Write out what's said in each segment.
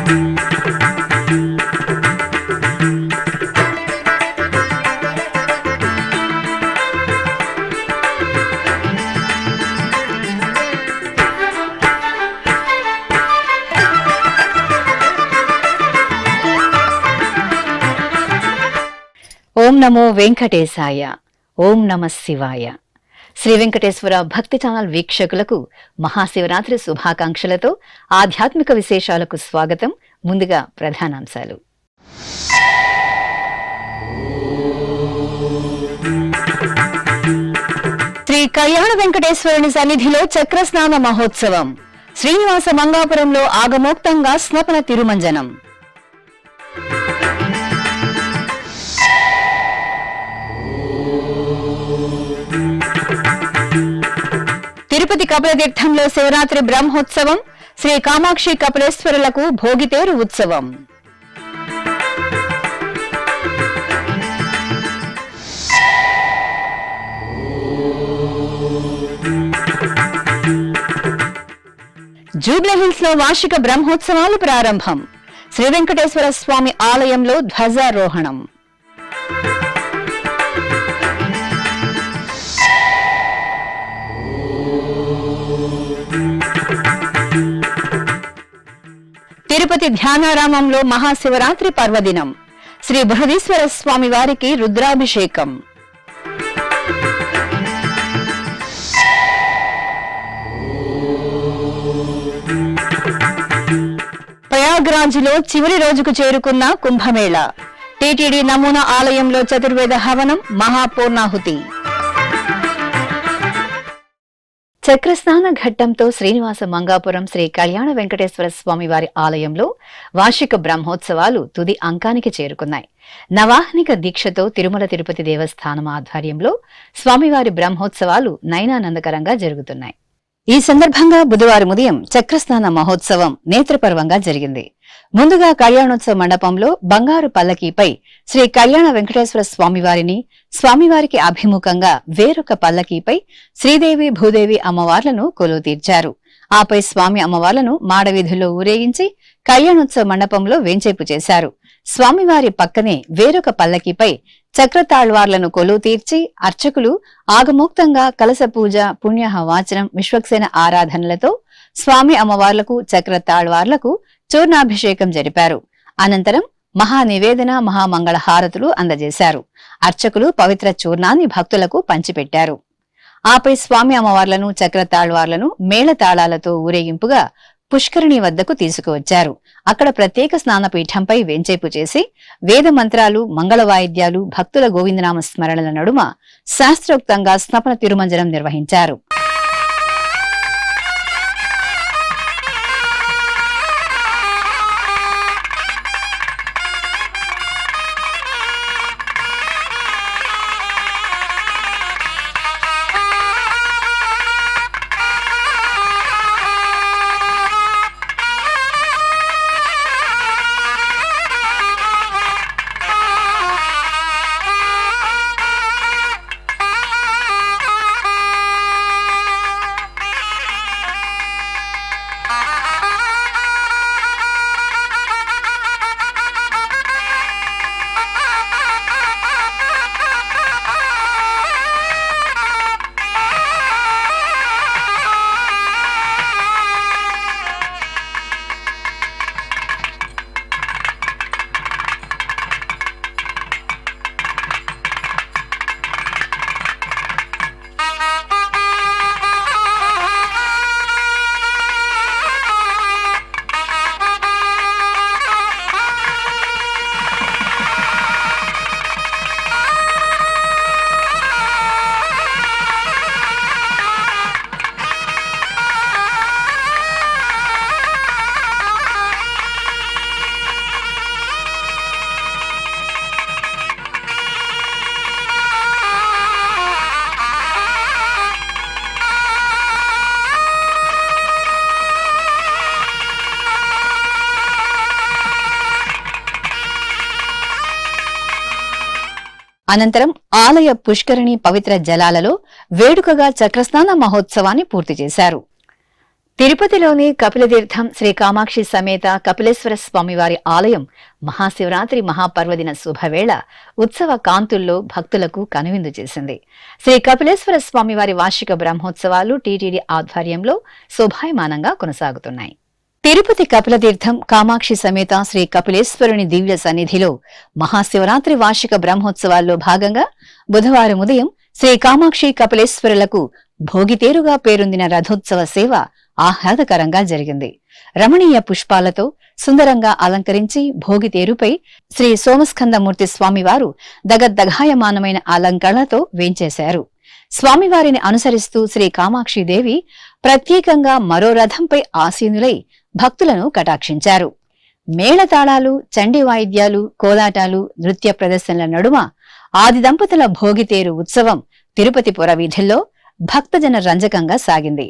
ఓం నమో వెంకటేశాయ. ఓం నమ శివాయ. శ్రీ వెంకటేశ్వర భక్తి ఛానల్ వీక్షకులకు మహాశివరాత్రి శుభాకాంక్షలతో ఆధ్యాత్మిక విశేషాలకు స్వాగతం. ముందుగా ప్రధానాంశాలు. శ్రీ కళ్యాణ వెంకటేశ్వరుని సన్నిధిలో చక్రస్నాన మహోత్సవం. శ్రీనివాస మంగాపురంలో ఆగమోక్తంగా స్నపన తిరుమంజనం. తిరుపతి కపిలతీర్థంలో శివరాత్రి బ్రహ్మోత్సవం. శ్రీ కామాక్షి కపిలేశ్వరులకు భోగితేరు ఉత్సవం. జూబ్లీహిల్స్ లో వార్షిక బ్రహ్మోత్సవాలు ప్రారంభం. శ్రీ వెంకటేశ్వర స్వామి ఆలయంలో ధ్వజారోహణం. తిరుపతి ధ్యానారామంలో మహాశివరాత్రి పర్వదినం. శ్రీ బృహదీశ్వర స్వామి వారికి రుద్రాభిషేకం. ప్రయాగ్రాజ్లో చివరి రోజుకు చేరుకున్న కుంభమేళ. టీటీడీ నమూనా ఆలయంలో చతుర్వేద హవనం, మహాపూర్ణాహుతి. చక్రస్నాన ఘట్టంతో శ్రీనివాస మంగాపురం శ్రీ కళ్యాణ వెంకటేశ్వర స్వామి వారి ఆలయంలో వార్షిక బ్రహ్మోత్సవాలు తుది అంకానికి చేరుకున్నాయి. నవాహ్నిక దీక్షతో తిరుమల తిరుపతి దేవస్థానం ఆధ్వర్యంలో స్వామివారి బ్రహ్మోత్సవాలు నయనానందకరంగా జరుగుతున్నాయి. ఈ సందర్భంగా బుధవారం ఉదయం చక్రస్నాన మహోత్సవం నేత్రపర్వంగా జరిగింది. ముందుగా కళ్యాణోత్సవ మండపంలో బంగారు పల్లకీపై శ్రీ కళ్యాణ వెంకటేశ్వర స్వామివారిని, స్వామివారికి అభిముఖంగా వేరొక పల్లకీపై శ్రీదేవి భూదేవి అమ్మవార్లను కొలువు తీర్చారు. ఆపై స్వామి అమ్మవార్లను మాడవీధుల్లో ఊరేగించి కళ్యాణోత్సవ మండపంలో వేంచేపు చేశారు. స్వామివారి పక్కనే వేరొక పల్లకీపై చక్రతాళ్వార్లను కొలువు తీర్చి అర్చకులు ఆగమోక్తంగా కలశ పూజ, పుణ్యహ వాచనం, విశ్వక్సేన ఆరాధనలతో స్వామి అమ్మవార్లకు, చక్రతాళ్వార్లకు చూర్ణాభిషేకం జరిపారు. అనంతరం మహానివేదన, మహామంగళ హారతులు అందజేశారు. అర్చకులు పవిత్ర చూర్ణాన్ని భక్తులకు పంచిపెట్టారు. ఆపై స్వామి అమ్మవార్లను, చక్రతాళ్వార్లను మేళతాళాలతో ఊరేగింపుగా పుష్కరిణి వద్దకు తీసుకువచ్చారు. అక్కడ ప్రత్యేక స్నానపీఠంపై వేంచేపు చేసి వేద మంత్రాలు, మంగళ వాయిద్యాలు, భక్తుల గోవిందనామ స్మరణల నడుమ శాస్త్రోక్తంగా స్నపన తిరుమంజనం నిర్వహించారు. అనంతరం ఆలయ పుష్కరిణి పవిత్ర జలాలలో వేడుకగా చక్రస్నాన మహోత్సవాన్ని పూర్తి చేశారు. తిరుపతిలోని కపిలతీర్థం శ్రీ కామాక్షి సమేత కపిలేశ్వర స్వామివారి ఆలయం మహాశివరాత్రి మహాపర్వదిన శుభవేళ ఉత్సవ కాంతుల్లో భక్తులకు కనువిందు చేసింది. శ్రీ కపిలేశ్వర స్వామివారి వార్షిక బ్రహ్మోత్సవాలు టీటీడీ ఆధ్వర్యంలో శోభాయమానంగా కొనసాగుతున్నాయి. తిరుపతి కపిలతీర్థం కామాక్షి సమేత శ్రీ కపిలేశ్వరుని దివ్య సన్నిధిలో మహాశివరాత్రి వార్షిక బ్రహ్మోత్సవాల్లో భాగంగా బుధవారం ఉదయం శ్రీ కామాక్షి కపిలేశ్వరులకు భోగితేరుగా పేరొందిన రథోత్సవ సేవ ఆహ్లాదకరంగా జరిగింది. రమణీయ పుష్పాలతో సుందరంగా అలంకరించి భోగితేరుపై శ్రీ సోమస్కందమూర్తి స్వామివారు దగద్దగాయమానమైన అలంకరణలతో వేంచేశారు. స్వామివారిని అనుసరిస్తూ శ్రీ కామాక్షిదేవి ప్రత్యేకంగా మరో రథంపై ఆసీనులై భక్తులను కటాక్షించారు. మేళతాళాలు, చండీ వాయిద్యాలు, కోలాటాలు, నృత్య ప్రదర్శనల నడుమ ఆది దంపతుల భోగితేరు ఉత్సవం తిరుపతి పుర వీధుల్లో భక్తజన రంజకంగా సాగింది.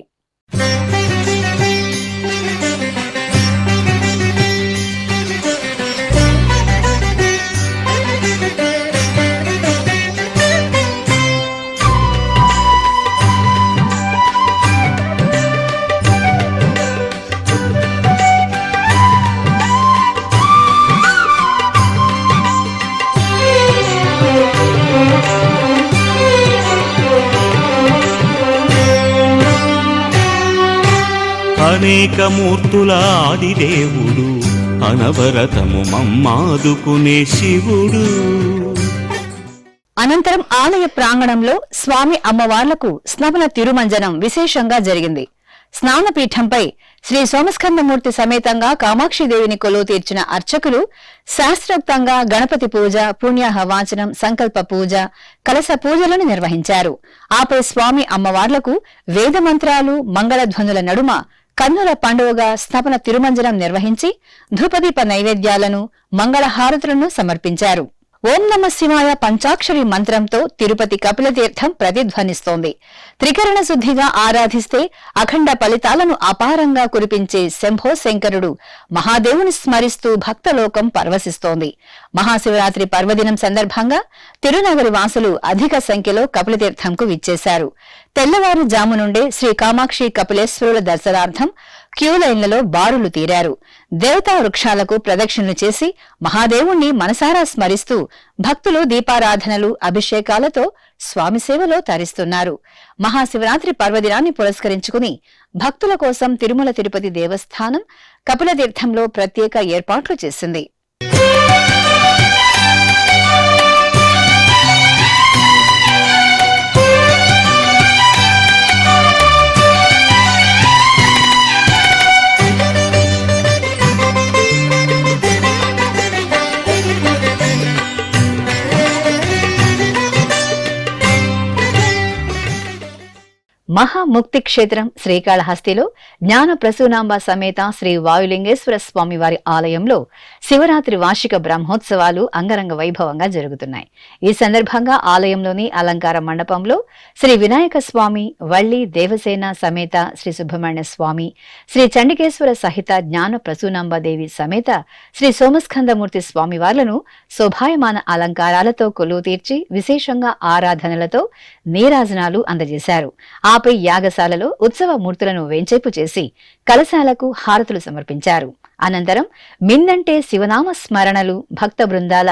అనేక మూర్తుల ఆదిదేవుడు, అనవరతము మమ్మాదుకునే శివుడు. అనంతరం ఆలయ ప్రాంగణంలో స్వామి అమ్మవార్లకు స్నపన తిరుమంజనం విశేషంగా జరిగింది. స్నానపీఠంపై శ్రీ సోమస్కందమూర్తి సమేతంగా కామాక్షిదేవిని కొలువు తీర్చిన అర్చకులు శాస్త్రోక్తంగా గణపతి పూజ, పుణ్యాహవాచనం, సంకల్ప పూజ, కలశ పూజలను నిర్వహించారు. ఆపై స్వామి అమ్మవార్లకు వేదమంత్రాలు, మంగళధ్వనుల నడుమ కన్నుల పండుగగా స్నపన తిరుమంజనం నిర్వహించి ధూపదీప నైవేద్యాలను, మంగళహారతులను సమర్పించారు. ఓం నమ శివాయ పంచాక్షరి మంత్రంతో తిరుపతి కపిలతీర్థం ప్రతిధ్వనిస్తోంది. త్రికరణ శుద్ధిగా ఆరాధిస్తే అఖండ ఫలితాలను అపారంగా కురిపించే శంభో శంకరుడు మహాదేవుని స్మరిస్తూ భక్తలోకం పరవశిస్తోంది. మహాశివరాత్రి పర్వదినం సందర్భంగా తిరునగరి వాసులు అధిక సంఖ్యలో కపిలతీర్థంకు విచ్చేశారు. తెల్లవారుజాము నుండే శ్రీ కామాక్షి కపిలేశ్వరుల దర్శనార్థం క్యూలైన్లలో బారులు తీరారు. దేవతా వృక్షాలకు ప్రదక్షిణలు చేసి మహాదేవుణ్ణి మనసారా స్మరిస్తూ భక్తులు దీపారాధనలు, అభిషేకాలతో స్వామి సేవలో తరిస్తున్నారు. మహాశివరాత్రి పర్వదినాన్ని పురస్కరించుకుని భక్తుల కోసం తిరుమల తిరుపతి దేవస్థానం కపిలతీర్థంలో ప్రత్యేక ఏర్పాట్లు చేసింది. మహాముక్తి క్షేత్రం శ్రీకాళహస్తిలో జ్ఞాన ప్రసూనాంబ సమేత శ్రీ వాయులింగేశ్వర స్వామివారి ఆలయంలో శివరాత్రి వార్షిక బ్రహ్మోత్సవాలు అంగరంగ వైభవంగా జరుగుతున్నాయి. ఈ సందర్భంగా ఆలయంలోని అలంకార మండపంలో శ్రీ వినాయక స్వామి, వల్లి దేవసేన సమేత శ్రీ సుబ్రహ్మణ్య స్వామి, శ్రీ చండికేశ్వర సహిత జ్ఞాన ప్రసూనాంబదేవి సమేత శ్రీ సోమస్కందమూర్తి స్వామివార్లను శోభాయమాన అలంకారాలతో కొలువు తీర్చి విశేషంగా ఆరాధనలతో నీరాజనాలు అందజేశారు. ఆపై యాగశాలలో ఉత్సవ మూర్తులను వేంచేపు చేసి కలశాలకు హారతులు సమర్పించారు. అనంతరం మిందంటే శివనామ స్మరణలు, భక్త బృందాల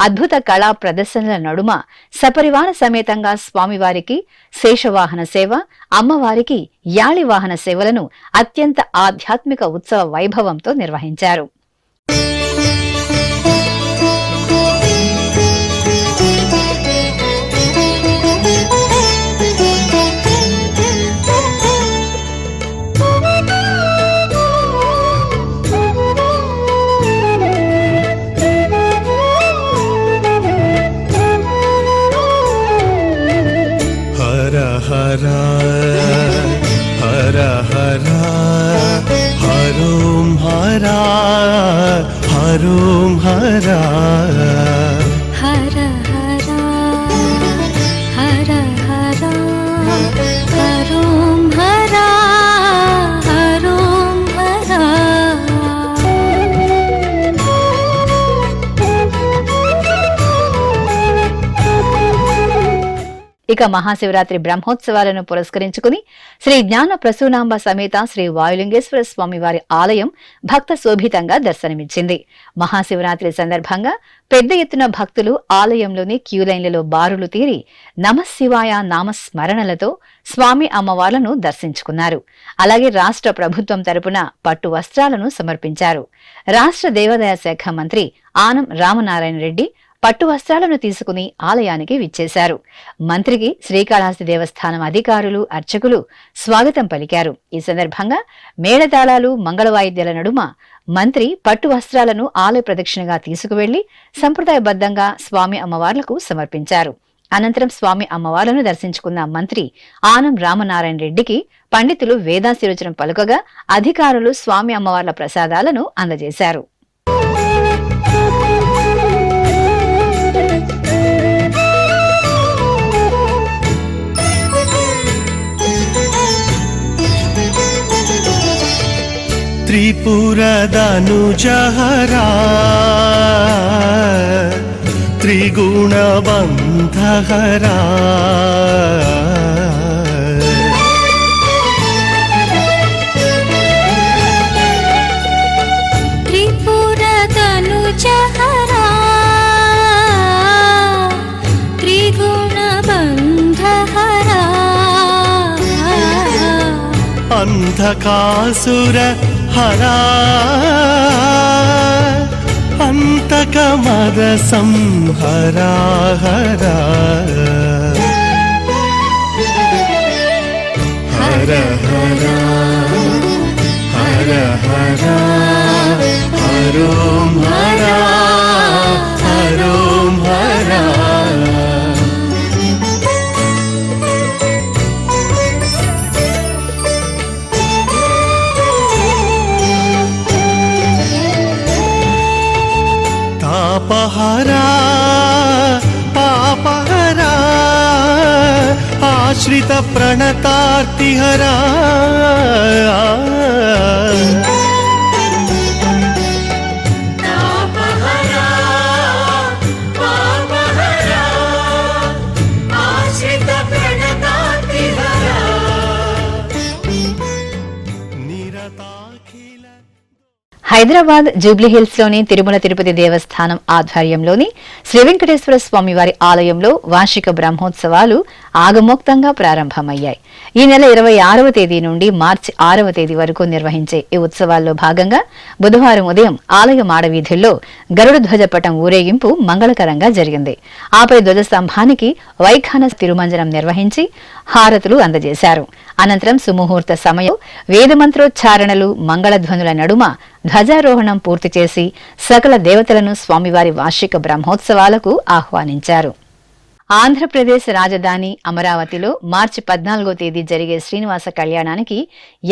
అద్భుత కళా ప్రదర్శనల నడుమ సపరివార సమేతంగా స్వామివారికి శేషవాహన సేవ, అమ్మవారికి యాళివాహన సేవలను అత్యంత ఆధ్యాత్మిక ఉత్సవ వైభవంతో నిర్వహించారు. హర హర హర హరోం హర హరోం హర హర హర హర హర హరోం హర హరోం హర. ఇక మహాశివరాత్రి బ్రహ్మోత్సవాలను పురస్కరించుకుని శ్రీ జ్ఞాన ప్రసూనాంబ సమేత శ్రీ వాయులింగేశ్వర స్వామి వారి ఆలయం భక్త శోభితంగా దర్శనమిచ్చింది. మహాశివరాత్రి సందర్భంగా పెద్ద ఎత్తున భక్తులు ఆలయంలోని క్యూలైన్లలో బారులు తీరి నమశివాయ నామస్మరణలతో స్వామి అమ్మవార్లను దర్శించుకున్నారు. అలాగే రాష్ట్ర ప్రభుత్వం తరపున పట్టు వస్త్రాలను సమర్పించారు. రాష్ట్ర దేవాదాయ శాఖ మంత్రి ఆనం రామనారాయణ రెడ్డి పట్టు వస్త్రాలను తీసుకుని ఆలయానికి విచ్చేశారు. మంత్రికి శ్రీకాళహస్తి దేవస్థానం అధికారులు, అర్చకులు స్వాగతం పలికారు. ఈ సందర్భంగా మేళతాళాలు, మంగళవాయిద్యాల నడుమ మంత్రి పట్టు వస్త్రాలను ఆలయ ప్రదక్షిణగా తీసుకువెళ్లి సంప్రదాయబద్ధంగా స్వామి అమ్మవార్లకు సమర్పించారు. అనంతరం స్వామి అమ్మవార్లను దర్శించుకున్న మంత్రి ఆనం రామనారాయణ రెడ్డికి పండితులు వేదాశీర్వచనం పలుకగా అధికారులు స్వామి అమ్మవార్ల ప్రసాదాలను అందజేశారు. त्रिपुरदनुजहरा त्रिगुणबन्धहरा त्रिपुरदनुजहरा त्रिगुणबन्धहरा अंधकासुर हरा अंतकमद संहरा हरा हर हरा हर हरा हरोम हरा हरोम हरा तापहरा पापहरा आश्रित प्रणतार्तिहरा तापहरा पापहरा आश्रित प्रणतार्तिहरा निरताखिल హైదరాబాద్ జూబ్లీహిల్స్ లోని తిరుమల తిరుపతి దేవస్థానం ఆధ్వర్యంలోని శ్రీ వెంకటేశ్వర స్వామి వారి ఆలయంలో వార్షిక బ్రహ్మోత్సవాలు ఆగమోక్తంగా ప్రారంభమయ్యాయి. ఈ నెల 26వ తేదీ నుండి మార్చి 6వ తేదీ వరకు నిర్వహించే ఈ ఉత్సవాల్లో భాగంగా బుధవారం ఉదయం ఆలయ మాడవీధుల్లో గరుడ ధ్వజపటం ఊరేగింపు మంగళకరంగా జరిగింది. ఆపై ధ్వజస్తంభానికి వైఖాన తిరుమంజనం నిర్వహించి హారతులు అందజేశారు. అనంతరం సుముహూర్త సమయం వేదమంత్రోచ్చారణలు, మంగళధ్వనుల నడుమ ధ్వజారోహణం పూర్తి చేసి సకల దేవతలను స్వామివారి వార్షిక బ్రహ్మోత్సవాలకు ఆహ్వానించారు. ఆంధ్రప్రదేశ్ రాజధాని అమరావతిలో మార్చి 14వ తేదీ జరిగే శ్రీనివాస కళ్యాణానికి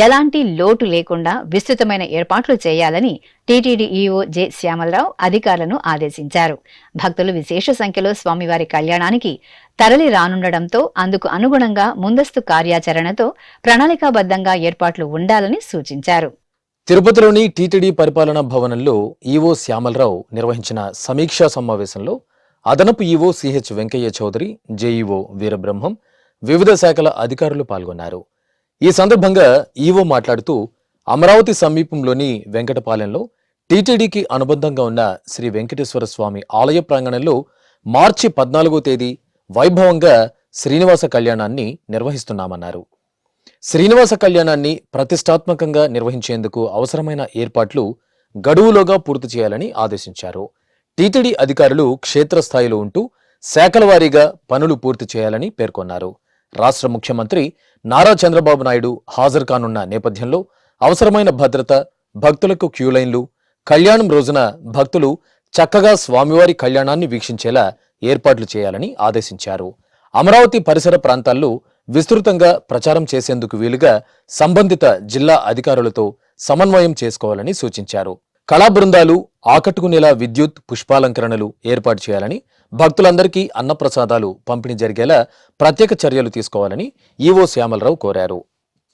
ఎలాంటి లోటు లేకుండా విస్తృతమైన ఏర్పాట్లు చేయాలని టీటీడీ ఈవో జె శ్యామలరావు అధికారులను ఆదేశించారు. భక్తులు విశేష సంఖ్యలో స్వామివారి కళ్యాణానికి తరలి రానుండటంతో అందుకు అనుగుణంగా ముందస్తు కార్యాచరణతో ప్రణాళికాబద్ధంగా ఏర్పాట్లు ఉండాలని సూచించారు. తిరుపతిలోని టీటీడీ పరిపాలనా భవనంలో ఈవో శ్యామలరావు నిర్వహించిన సమీక్షా సమావేశంలో అదనపు EO CH Venkayya Chowdary, JEO Veerabrahmam, వివిధ శాఖల అధికారులు పాల్గొన్నారు. ఈ సందర్భంగా ఈవో మాట్లాడుతూ అమరావతి సమీపంలోని వెంకటపాలెంలో టీటీడీకి అనుబంధంగా ఉన్న శ్రీ వెంకటేశ్వర స్వామి ఆలయ ప్రాంగణంలో మార్చి 14వ తేదీ వైభవంగా శ్రీనివాస కళ్యాణాన్ని నిర్వహిస్తున్నామన్నారు. శ్రీనివాస కళ్యాణాన్ని ప్రతిష్టాత్మకంగా నిర్వహించేందుకు అవసరమైన ఏర్పాట్లు గడువులోగా పూర్తి చేయాలని ఆదేశించారు. టీటీడీ అధికారులు క్షేత్రస్థాయిలో ఉంటూ శాఖల వారీగా పనులు పూర్తి చేయాలని పేర్కొన్నారు. రాష్ట్ర ముఖ్యమంత్రి నారా చంద్రబాబు నాయుడు హాజరు కానున్న నేపథ్యంలో అవసరమైన భద్రత, భక్తులకు క్యూలైన్లు, కళ్యాణం రోజున భక్తులు చక్కగా స్వామివారి కళ్యాణాన్ని వీక్షించేలా ఏర్పాట్లు చేయాలని ఆదేశించారు. అమరావతి పరిసర ప్రాంతాల్లో విస్తృతంగా ప్రచారం చేసేందుకు వీలుగా సంబంధిత జిల్లా అధికారులతో సమన్వయం చేసుకోవాలని సూచించారు. కళా బృందాలు ఆకట్టుకునేలా విద్యుత్, పుష్పాలంకరణలు ఏర్పాటు చేయాలని, భక్తులందరికీ అన్నప్రసాదాలు పంపిణీ జరిగేలా ప్రత్యేక చర్యలు తీసుకోవాలని ఈవో శ్యామలరావు కోరారు.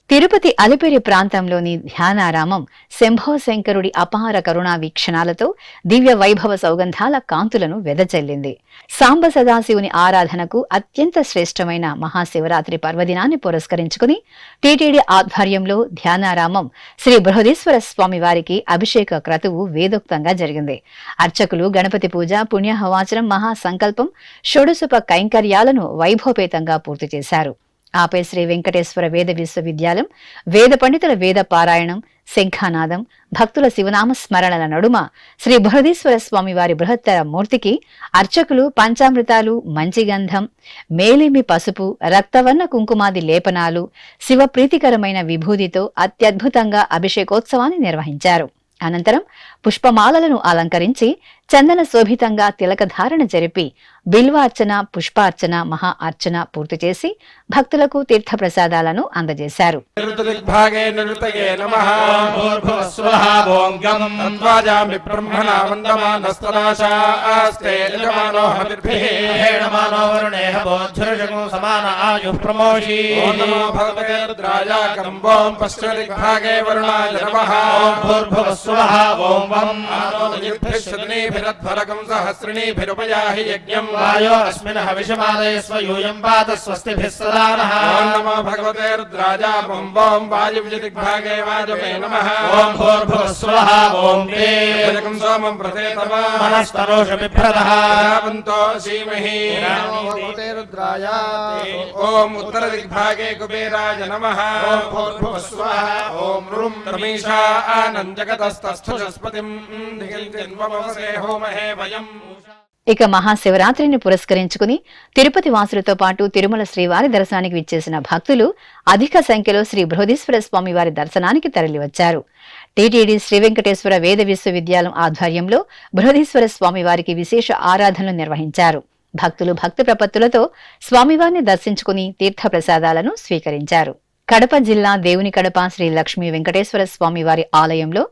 తిరుపతి అలిపిరి ప్రాంతంలోని ధ్యానారామం శంభో శంకరుడి అపార కరుణా వీక్షణాలతో దివ్య వైభవ సౌగంధాల కాంతులను వెదజల్లింది. సాంబ సదాశివుని ఆరాధనకు అత్యంత శ్రేష్టమైన మహాశివరాత్రి పర్వదినాన్ని పురస్కరించుకుని టీటీడీ ఆధ్వర్యంలో ధ్యానారామం శ్రీ బృహదీశ్వర స్వామి వారికి అభిషేక క్రతువు వేదోక్తంగా జరిగింది. అర్చకులు గణపతి పూజ, పుణ్యహవాచనం, మహాసంకల్పం, షోడశోప కైంకర్యాలను వైభవపేతంగా పూర్తి చేశారు. ఆపై శ్రీ వెంకటేశ్వర వేద విశ్వవిద్యాలయం వేద పండితుల వేద పారాయణం, శంఖానాదం, భక్తుల శివనామ స్మరణల నడుమ శ్రీ బృహదీశ్వర స్వామి వారి బృహత్తర మూర్తికి అర్చకులు పంచామృతాలు, మంచిగంధం, మేలిమి పసుపు, రక్తవర్ణ కుంకుమాది లేపనాలు, శివప్రీతికరమైన విభూదితో అత్యద్భుతంగా అభిషేకోత్సవాన్ని నిర్వహించారు. అనంతరం పుష్పమాలలను అలంకరించి చందన శోభితంగా తిలకధారణ జరిపి బిల్వార్చన, పుష్పార్చన, మహా అర్చన పూర్తి చేసి భక్తులకు తీర్థప్రసాదాలను అందజేశారు. सहस्रिणीभिरुपयाहि यज्ञं वायो अस्मिन् हविषमादयस्व यूयं पात स्वस्तिभिः सदा नः। ओं नमो भगवते रुद्राय ओं वों वायुविदिग्भागे वाजवे नमः। ओं भूर्भुवः स्वः ओं वेदकं सोमं प्रथेतवा मनस्तरोष बिभ्रतः रावन्तो सीमहि भगवते रुद्राय। ओं उत्तरदिग्भागे कुबेराय नमः। ओं भूर्भुवः स्वः ओं रुं रमीषा आनन्दजगतस्तस्थुषस्पतिं दिगिल्तिन्वमवसे होमहे वयम्। ఇక మహాశివరాత్రిని పురస్కరించుకుని తిరుపతి వాసులతో పాటు తిరుమల శ్రీవారి దర్శనానికి విచ్చేసిన భక్తులు అధిక సంఖ్యలో శ్రీ బృహదీశ్వర స్వామి వారి దర్శనానికి తరలివచ్చారు. టీటీడీ శ్రీ వెంకటేశ్వర వేద విశ్వవిద్యాలయం ఆధ్వర్యంలో బృహదీశ్వర స్వామి వారికి విశేష ఆరాధనలు నిర్వహించారు. భక్తులు భక్తి ప్రపత్తులతో స్వామివారిని దర్శించుకుని తీర్థ ప్రసాదాలను స్వీకరించారు. కడప జిల్లా దేవుని కడప శ్రీ లక్ష్మీ వెంకటేశ్వర స్వామి వారి ఆలయంలో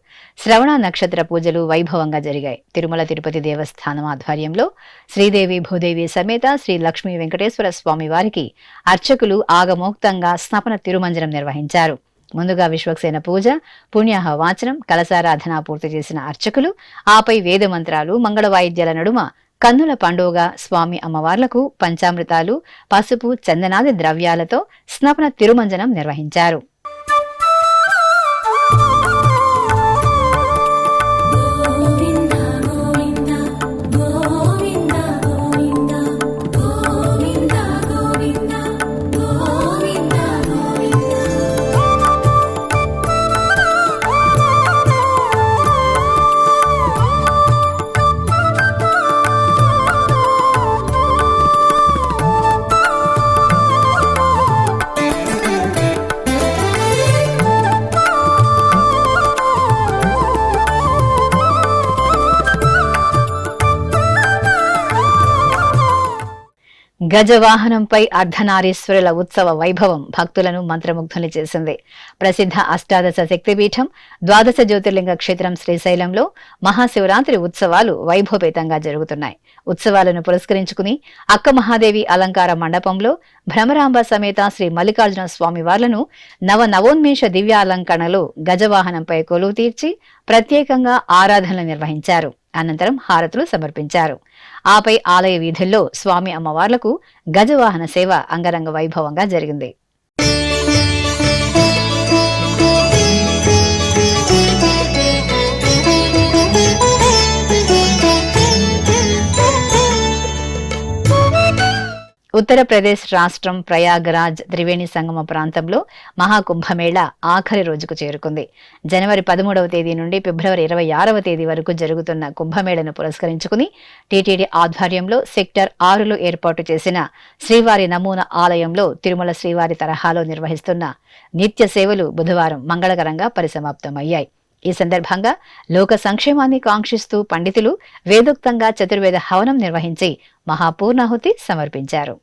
శ్రవణ నక్షత్ర పూజలు వైభవంగా జరిగాయి. తిరుమల తిరుపతి దేవస్థానం ఆధ్వర్యంలో శ్రీదేవి భూదేవి సమేత శ్రీ లక్ష్మీ వెంకటేశ్వర స్వామి వారికి అర్చకులు ఆగమోక్తంగా స్నపన తిరుమంజనం నిర్వహించారు. ముందుగా విశ్వక్సేన పూజ, పుణ్యాహ వాచనం, కలశారాధన పూర్తి చేసిన అర్చకులు ఆపై వేద మంత్రాలు, మంగళ వాయిద్యాల నడుమ కన్నుల పండుగ స్వామి అమ్మవార్లకు పంచామృతాలు, పసుపు, చందనాది ద్రవ్యాలతో స్నపన తిరుమంజనం నిర్వహించారు. గజవాహనంపై అర్ధనారీశ్వరుల ఉత్సవ వైభవం భక్తులను మంత్రముగ్ధులు చేసింది. ప్రసిద్ధ అష్టాదశ శక్తిపీఠం, ద్వాదశ జ్యోతిర్లింగ క్షేత్రం శ్రీశైలంలో మహాశివరాత్రి ఉత్సవాలు వైభవపేతంగా జరుగుతున్నాయి. ఉత్సవాలను పురస్కరించుకుని అక్క మహాదేవి అలంకార మండపంలో భ్రమరాంబ సమేత శ్రీ మల్లికార్జున స్వామి వార్లను నవోన్మేష దివ్యాలంకరణలో గజవాహనంపై కొలువు తీర్చి ప్రత్యేకంగా ఆరాధనలు నిర్వహించారు. అనంతరం హారతులు సమర్పించారు. ఆపై ఆలయ వీధుల్లో స్వామి అమ్మవార్లకు గజవాహన సేవ అంగరంగ వైభవంగా జరిగింది. ఉత్తరప్రదేశ్ రాష్ట్రం ప్రయాగరాజ్ త్రివేణి సంగమ ప్రాంతంలో మహాకుంభమేళా ఆఖరి రోజుకు చేరుకుంది. జనవరి 13వ తేదీ నుండి ఫిబ్రవరి 26వ తేదీ వరకు జరుగుతున్న కుంభమేళను పురస్కరించుకుని టీటీడీ ఆధ్వర్యంలో సెక్టర్ 6లో ఏర్పాటు చేసిన శ్రీవారి నమూనా ఆలయంలో తిరుమల శ్రీవారి తరహాలో నిర్వహిస్తున్న నిత్య సేవలు బుధవారం మంగళకరంగా పరిసమాప్తమయ్యాయి. ఈ సందర్భంగా లోక సంక్షేమాన్ని కాంక్షిస్తూ పండితులు వేదోక్తంగా చతుర్వేద హవనం నిర్వహించి మహాపూర్ణాహుతి సమర్పించారు.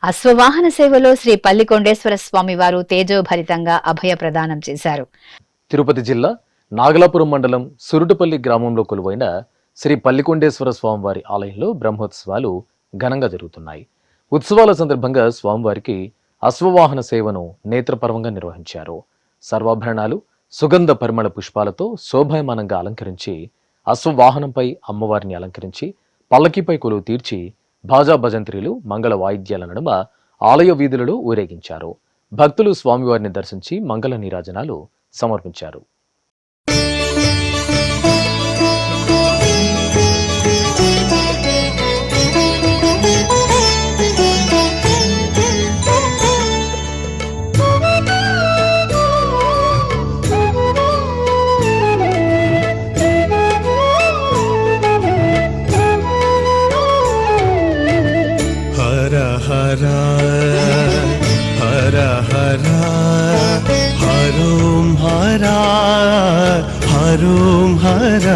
అశ్వవాహన సేవలో శ్రీ పల్లికొండేశ్వర స్వామివారు తేజోభరితంగా అభయ ప్రదానం చేశారు. తిరుపతి జిల్లా నాగలాపురం మండలం సురుటుపల్లి గ్రామంలో కొలువైన శ్రీ పల్లికొండేశ్వర స్వామివారి ఆలయంలో బ్రహ్మోత్సవాలు ఘనంగా జరుగుతున్నాయి. ఉత్సవాల సందర్భంగా స్వామివారికి అశ్వవాహన సేవను నేత్రపర్వంగా నిర్వహించారు. సర్వాభరణాలు, సుగంధ పరిమళ పుష్పాలతో శోభాయమానంగా అలంకరించి అశ్వవాహనంపై అమ్మవారిని అలంకరించి పల్లకీపై కొలువు తీర్చి భాజా భజంత్రీలు, మంగళ వాయిద్యాల నడుమ ఆలయ వీధులలో ఊరేగించారు. భక్తులు స్వామివారిని దర్శించి మంగళ నీరాజనాలు సమర్పించారు. హర హర హర హరోం హర హరోం హర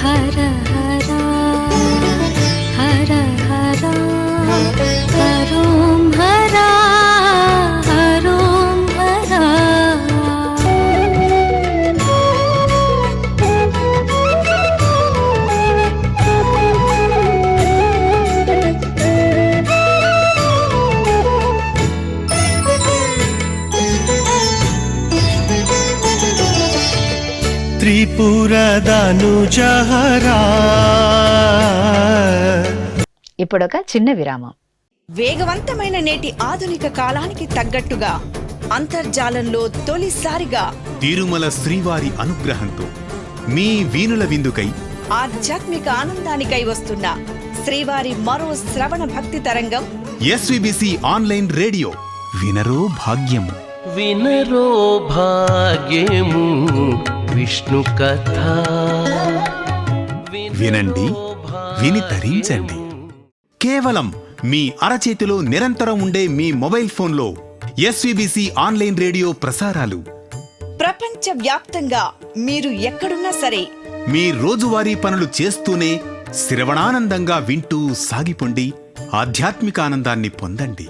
హర హర హర హర హరోం హర హరోం హర. త్రిపురదనుజహరా. ఇప్పుడొక చిన్న విరామం. వేగవంతమైన నేటి ఆధునిక కాలానికి తగ్గట్టుగా అంతర్జాలంలో తొలిసారిగా తిరుమల శ్రీవారి అనుగ్రహంతో మీ వీణుల విందుకై ఆధ్యాత్మిక ఆనందానికై వస్తున్న శ్రీవారి మరో శ్రవణ భక్తి తరంగం ఎస్విబిసి ఆన్లైన్ రేడియో వినరో భాగ్యము. వినరో భాగ్యము విష్ణు కథ. వినండి, విని తరించండి. కేవలం మీ అరచేతిలో నిరంతరం ఉండే మీ మొబైల్ ఫోన్లో ఎస్విబిసి ఆన్లైన్ రేడియో ప్రసారాలు ప్రపంచ వ్యాప్తంగా మీరు ఎక్కడున్నా సరే మీ రోజువారీ పనులు చేస్తూనే శ్రవణానందంగా వింటూ సాగిపోండి. ఆధ్యాత్మిక ఆనందాన్ని పొందండి.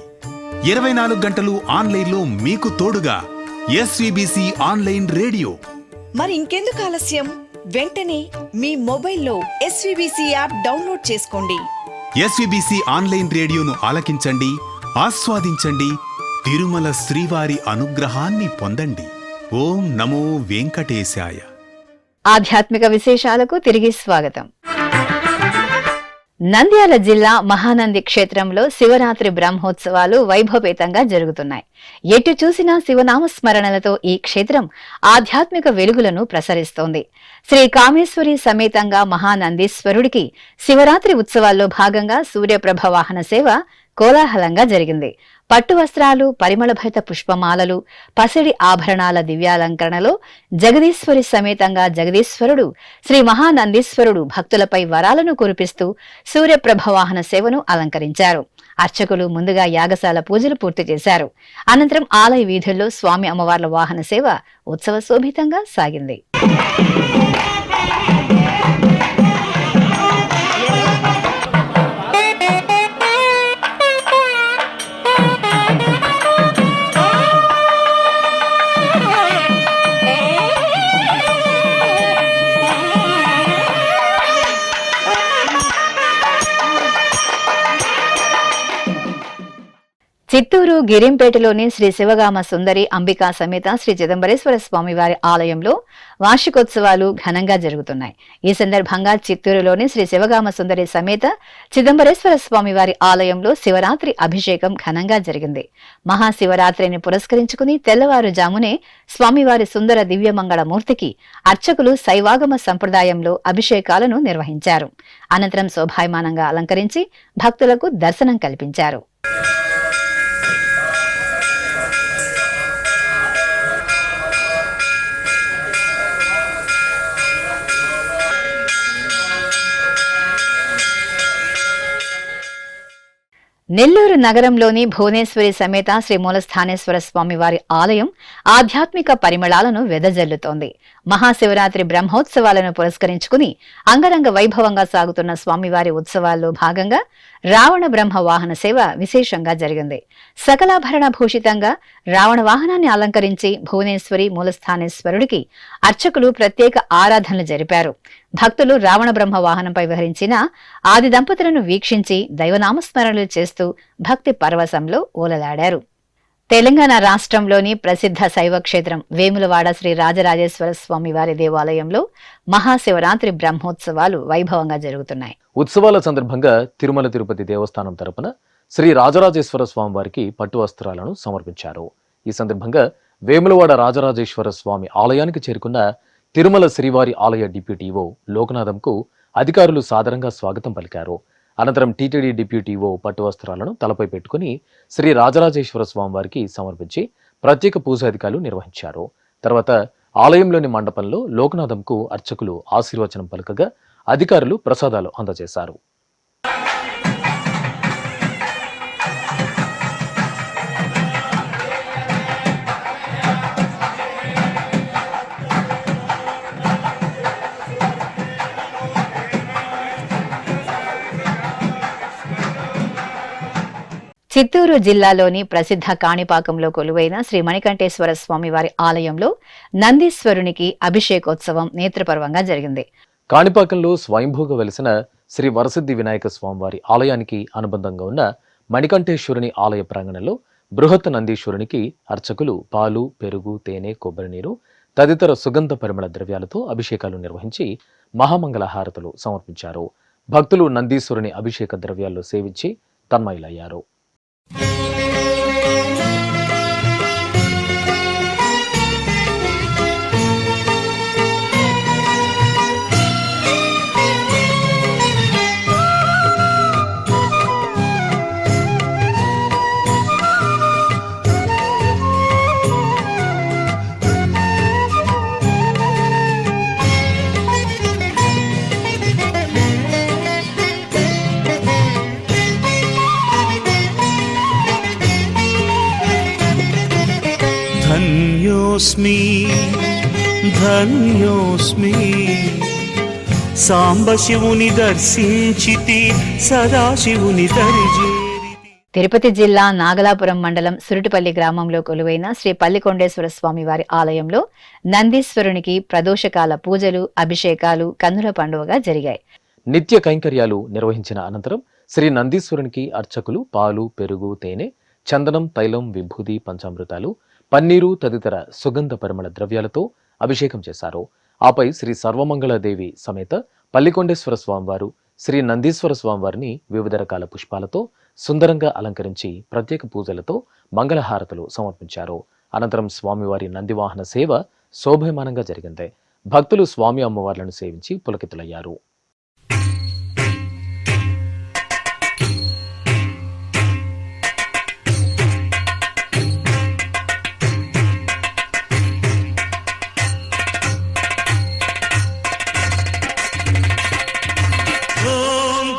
24 గంటలు ఆన్లైన్లో మీకు తోడుగా ఎస్విబిసి ఆన్లైన్ రేడియో. మరి ఇంకెందుకు ఆలస్యం? వెంటనే మీ మొబైల్లో ఎస్విబిసి యాప్ డౌన్లోడ్ చేసుకోండి. ఎస్విబిసి ఆన్లైన్ రేడియోను ఆలకించండి, ఆస్వాదించండి. తిరుమల శ్రీవారి అనుగ్రహాన్ని పొందండి. ఓం నమో వెంకటేశాయ. ఆధ్యాత్మిక విశేషాలకు తిరిగి స్వాగతం. నంద్యాల జిల్లా మహానంది క్షేత్రంలో శివరాత్రి బ్రహ్మోత్సవాలు వైభవపేతంగా జరుగుతున్నాయి. ఎటు చూసినా శివనామస్మరణలతో ఈ క్షేత్రం ఆధ్యాత్మిక వెలుగులను ప్రసరిస్తోంది. శ్రీ కామేశ్వరి సమేతంగా మహానందీశ్వరుడికి శివరాత్రి ఉత్సవాల్లో భాగంగా సూర్యప్రభ వాహన సేవ కోలాహలంగా జరిగింది. పట్టు వస్త్రాలు, పరిమళభరిత పుష్పమాలలు, పసిడి ఆభరణాల దివ్యాలంకరణలో జగదీశ్వరి సమేతంగా జగదీశ్వరుడు శ్రీ మహానందీశ్వరుడు భక్తులపై వరాలను కురిపిస్తూ సూర్యప్రభ వాహన సేవను అలంకరించారు. అర్చకులు ముందుగా యాగశాల పూజలు పూర్తి చేశారు. అనంతరం ఆలయ వీధుల్లో స్వామి అమ్మవార్ల వాహన సేవ ఉత్సవ శోభితంగా సాగింది. చిత్తూరు గిరింపేటలోని శ్రీ శివగామ సుందరి అంబికా సమేత శ్రీ చిదంబరేశ్వర స్వామివారి ఆలయంలో వార్షికోత్సవాలు ఘనంగా జరుగుతున్నాయి. ఈ సందర్భంగా చిత్తూరులోని శ్రీ శివగామ సుందరి సమేత చిదంబరేశ్వర స్వామివారి ఆలయంలో శివరాత్రి అభిషేకం ఘనంగా జరిగింది. మహాశివరాత్రిని పురస్కరించుకుని తెల్లవారుజామునే స్వామివారి సుందర దివ్యమంగళ మూర్తికి అర్చకులు శైవాగమ సంప్రదాయంలో అభిషేకాలను నిర్వహించారు. అనంతరం శోభాయమానంగా అలంకరించి భక్తులకు దర్శనం కల్పించారు. నెల్లూరు నగరంలోని భువనేశ్వరి సమేత శ్రీ మూలస్థానేశ్వర స్వామివారి ఆలయం ఆధ్యాత్మిక పరిమళాలను వెదజల్లుతోంది. మహాశివరాత్రి బ్రహ్మోత్సవాలను పురస్కరించుకుని అంగరంగ వైభవంగా సాగుతున్న స్వామివారి ఉత్సవాల్లో భాగంగా రావణ బ్రహ్మ వాహన సేవ విశేషంగా జరిగింది. సకలాభరణ భూషితంగా రావణ వాహనాన్ని అలంకరించి భువనేశ్వరి మూలస్థానేశ్వరుడికి అర్చకులు ప్రత్యేక ఆరాధనలు జరిపారు. భక్తులు రావణ బ్రహ్మ వాహనంపై విహరించిన ఆది దంపతులను వీక్షించి దైవనామస్మరణలు చేస్తూ భక్తి పరవశంలో ఓలలాడారు. తెలంగాణ రాష్ట్రంలోని ప్రసిద్ధ శైవ క్షేత్రం వేములవాడ శ్రీ రాజరాజేశ్వర స్వామి వారి దేవాలయంలో మహాశివరాత్రి బ్రహ్మోత్సవాలు వైభవంగా జరుగుతున్నాయి. ఉత్సవాల సందర్భంగా తిరుమల తిరుపతి దేవస్థానం తరపున శ్రీ రాజరాజేశ్వర స్వామి వారికి పట్టు వస్త్రాలను సమర్పించారు. ఈ సందర్భంగా వేములవాడ రాజరాజేశ్వర స్వామి ఆలయానికి చేరుకున్న తిరుమల శ్రీవారి ఆలయ డిప్యూటీఓ లోకనాథంకు అధికారులు సాదరంగా స్వాగతం పలికారు. అనంతరం టీటీడీ డిప్యూటీఓ పట్టు వస్త్రాలను తలపై పెట్టుకుని శ్రీ రాజరాజేశ్వర స్వామి వారికి సమర్పించి ప్రత్యేక పూజాధికారులు నిర్వహించారు. తర్వాత ఆలయంలోని మండపంలో లోకనాథంకు అర్చకులు ఆశీర్వచనం పలకగా అధికారులు ప్రసాదాలు అందజేశారు. చిత్తూరు జిల్లాలోని ప్రసిద్ధ కాణిపాకంలో కొలువైన శ్రీ మణికంఠేశ్వర స్వామి వారి ఆలయంలో నందీశ్వరునికి అభిషేకోత్సవం నేత్రపర్వంగా జరిగింది. కాణిపాకంలో స్వయంభూగా వెలిసిన శ్రీ వరసిద్ధి వినాయక స్వామివారి ఆలయానికి అనుబంధంగా ఉన్న మణికంఠేశ్వరుని ఆలయ ప్రాంగణంలో బృహత్ నందీశ్వరునికి అర్చకులు పాలు, పెరుగు, తేనె, కొబ్బరి నీరు తదితర సుగంధ పరిమళ ద్రవ్యాలతో అభిషేకాలు నిర్వహించి మహామంగళ హారతులు సమర్పించారు. భక్తులు నందీశ్వరుని అభిషేక ద్రవ్యాల్లో సేవించి తన్మయులయ్యారు. ధన్యోస్మి ధన్యోస్మి సాంబశివుని దర్శించితి సదాశివుని దరిజేరితి. తిరుపతి జిల్లా నాగలాపురం మండలం సురుటిపల్లి గ్రామంలో కొలువైన శ్రీ పల్లికొండేశ్వర స్వామి వారి ఆలయంలో నందీశ్వరునికి ప్రదోషకాల పూజలు, అభిషేకాలు కన్నుల పండుగగా జరిగాయి. నిత్య కైంకర్యాలు నిర్వహించిన అనంతరం శ్రీ నందీశ్వరునికి అర్చకులు పాలు, పెరుగు, తేనె, చందనం, తైలం, విభూది, పంచామృతాలు, పన్నీరు తదితర సుగంధ పరిమళ ద్రవ్యాలతో అభిషేకం చేశారు. ఆపై శ్రీ సర్వమంగళదేవి సమేత పల్లికొండేశ్వర స్వామివారు శ్రీ నందీశ్వర స్వామివారిని వివిధ రకాల పుష్పాలతో సుందరంగా అలంకరించి ప్రత్యేక పూజలతో మంగళహారతులు సమర్పించారు. అనంతరం స్వామివారి నందివాహన సేవ శోభయమానంగా జరిగింది. భక్తులు స్వామి అమ్మవార్లను సేవించి పులకితులయ్యారు.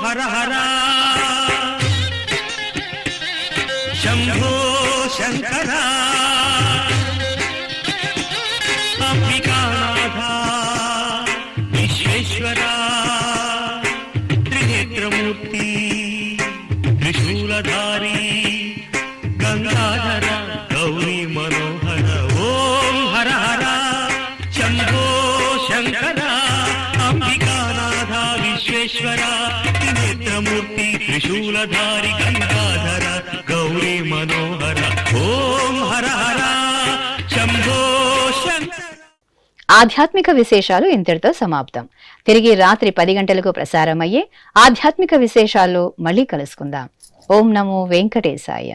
హర హర శంభో శంకర అంబికానాథ విశ్వేశ్వర త్రినేత్రమూర్తి త్రిశూలధారి గంగాధర గౌరీ మనోహర. ఓం హర హర శంభో శంకర అంబికానాథ విశ్వేశ్వర త్రినేత్రమూర్తి త్రిశూలధారి గంగాధర గౌరీ మనోహర. ఓం హర హర శంభో శంకర. ఆధ్యాత్మిక విశేషాలు ఇంతటితో సమాప్తం. తిరిగి రాత్రి 10 గంటలకు ప్రసారమయ్యే ఆధ్యాత్మిక విశేషాల్లో మళ్ళీ కలుసుకుందాం. ఓం నమో వెంకటేశాయ.